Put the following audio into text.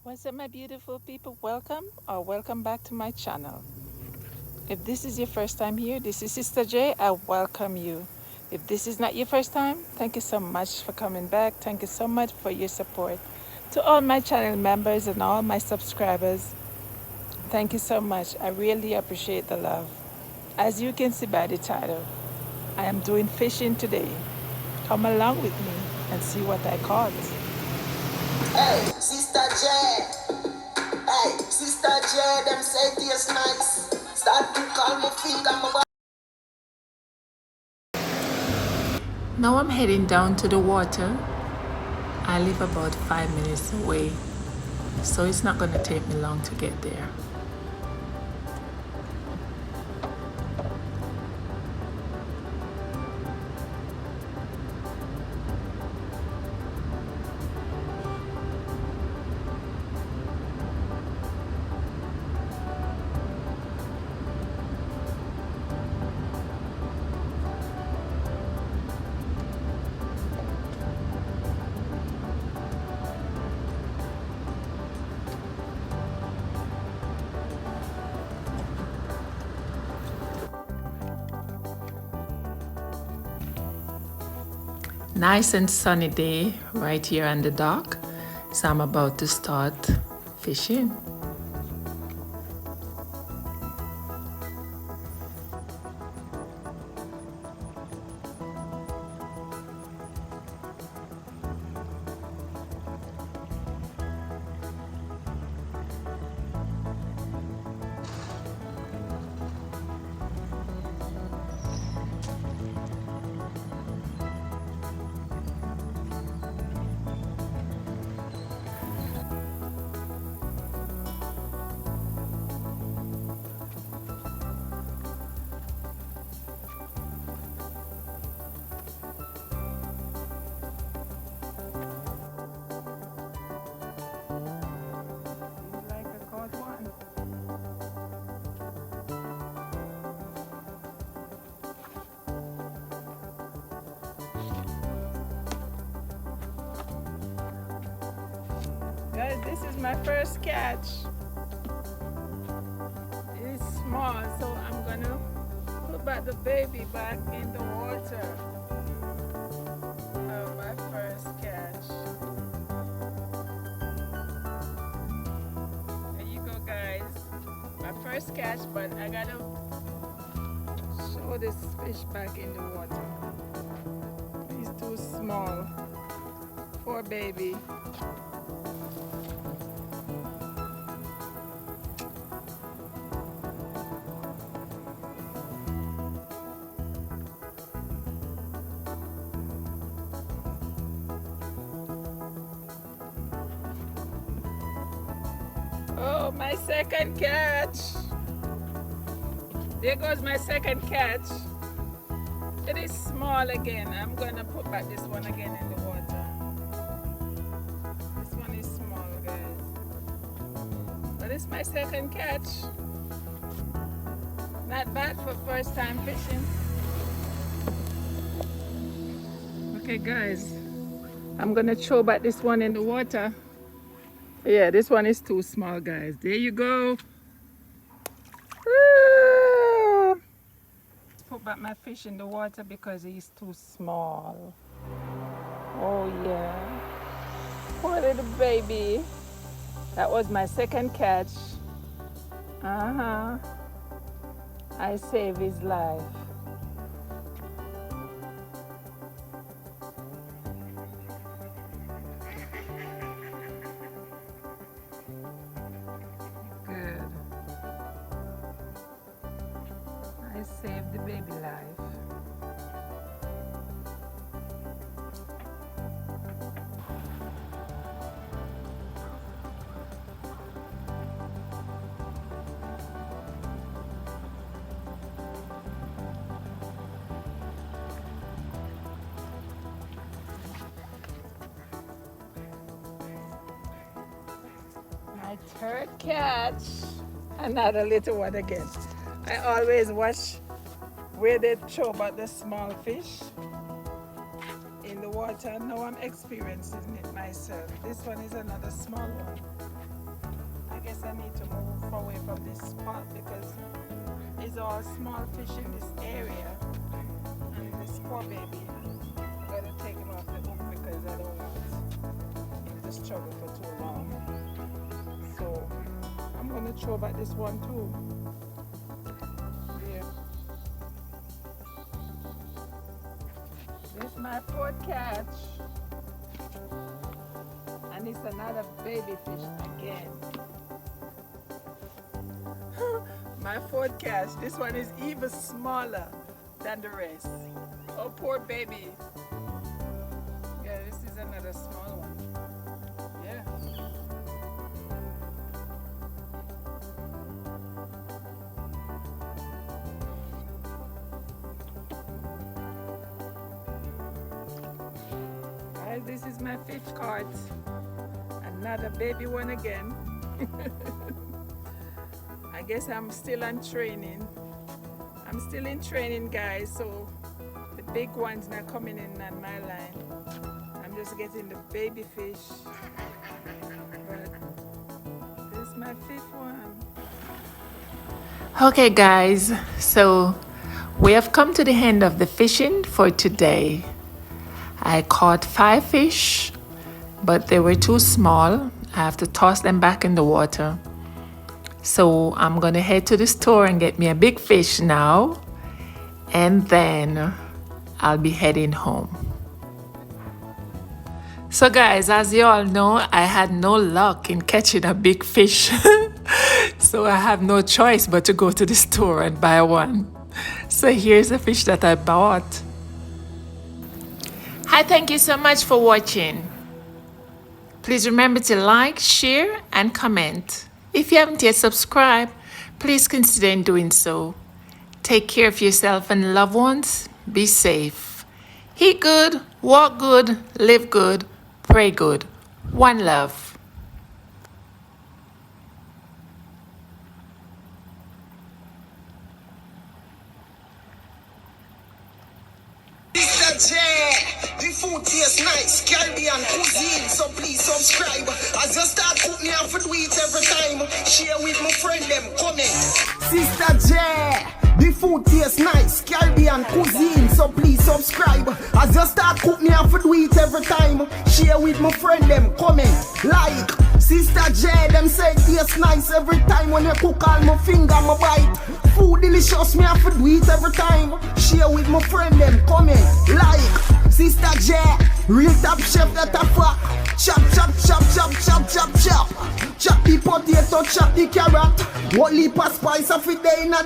What's up, my beautiful people? Welcome or welcome back to my channel. If this is your first time here, this is Sister J. I welcome you. If this is not your first time, thank you so much for coming back. Thank you so much for your support. To all my channel members and all my subscribers, thank you so much. I really appreciate the love. As you can see by the title, I am doing fishing today. Come along with me and see what I caught. Hey, Sister J. Hey, Sister J. Them say tastes nice. Start to call me feet and my Now I'm heading down to the water. I live about 5 minutes away, so it's not going to take me long to get there. Nice and sunny day right here on the dock, so I'm about to start fishing. Guys, this is my first catch. It's small, so I'm gonna put back the baby back in the water. Oh, my first catch. There you go, guys. My first catch, but I gotta show this fish back in the water. He's too small. Poor baby. Oh, my second catch. There goes my second catch. It is small again. I'm gonna put back this one again in the water. This one is small, guys. But it's my second catch. Not bad for first time fishing. Okay, guys. I'm gonna throw back this one in the water. Yeah, this one is too small, guys. There you go. Put back my fish in the water because he's too small. Oh yeah. Poor little baby. That was my second catch. I saved his life. Good. I saved the baby life. My third catch. Another little one again. I always watch where they throw back the small fish in the water. Now I'm experiencing it myself. This one is another small one. guess I need to move away from this spot because it's all small fish in this area. And this poor baby, I'm gonna take him off the hook because I don't want him to struggle for too long. So I'm gonna throw back this one too. There. This is my fourth catch. And it's another baby fish again. My fourth catch. This one is even smaller than the rest. Oh, poor baby. Yeah, this is another small one. Yeah. Guys, this is my fifth caught. Another baby one again. I guess I'm still on training. I'm still in training, guys, so the big one's not coming in on my line. I'm just getting the baby fish. But this is my fifth one. Okay, guys, so we have come to the end of the fishing for today. I caught 5 fish, but they were too small. I have to toss them back in the water. So I'm gonna head to the store and get me a big fish now, and then I'll be heading home. So guys, as you all know, I had no luck in catching a big fish. So I have no choice but to go to the store and buy one. So here's the fish that I bought. Hi, thank you so much for watching. Please remember to like, share, and comment. If you haven't yet subscribed, please consider doing so. Take care of yourself and loved ones. Be safe. Eat good, walk good, live good, pray good. One love. Sista J, the food tastes nice, Caribbean cuisine, so please subscribe. As you start cooking, I have to do it every time. Share with my friend them, comment. Sista J, the food tastes nice, Caribbean cuisine, so please subscribe. As you start cooking, I have to do it every time. Share with my friend them, comment, like. Sista J, them say it tastes nice every time. When you cook all my finger, my bite. Food delicious, me have to do it every time. Share with my friend them, comment, like. Sista J, real top chef that a fuck. Chop, chop, chop, chop, chop, chop, chop. Chop the potato, chop the carrot. What leap of spice of it day in the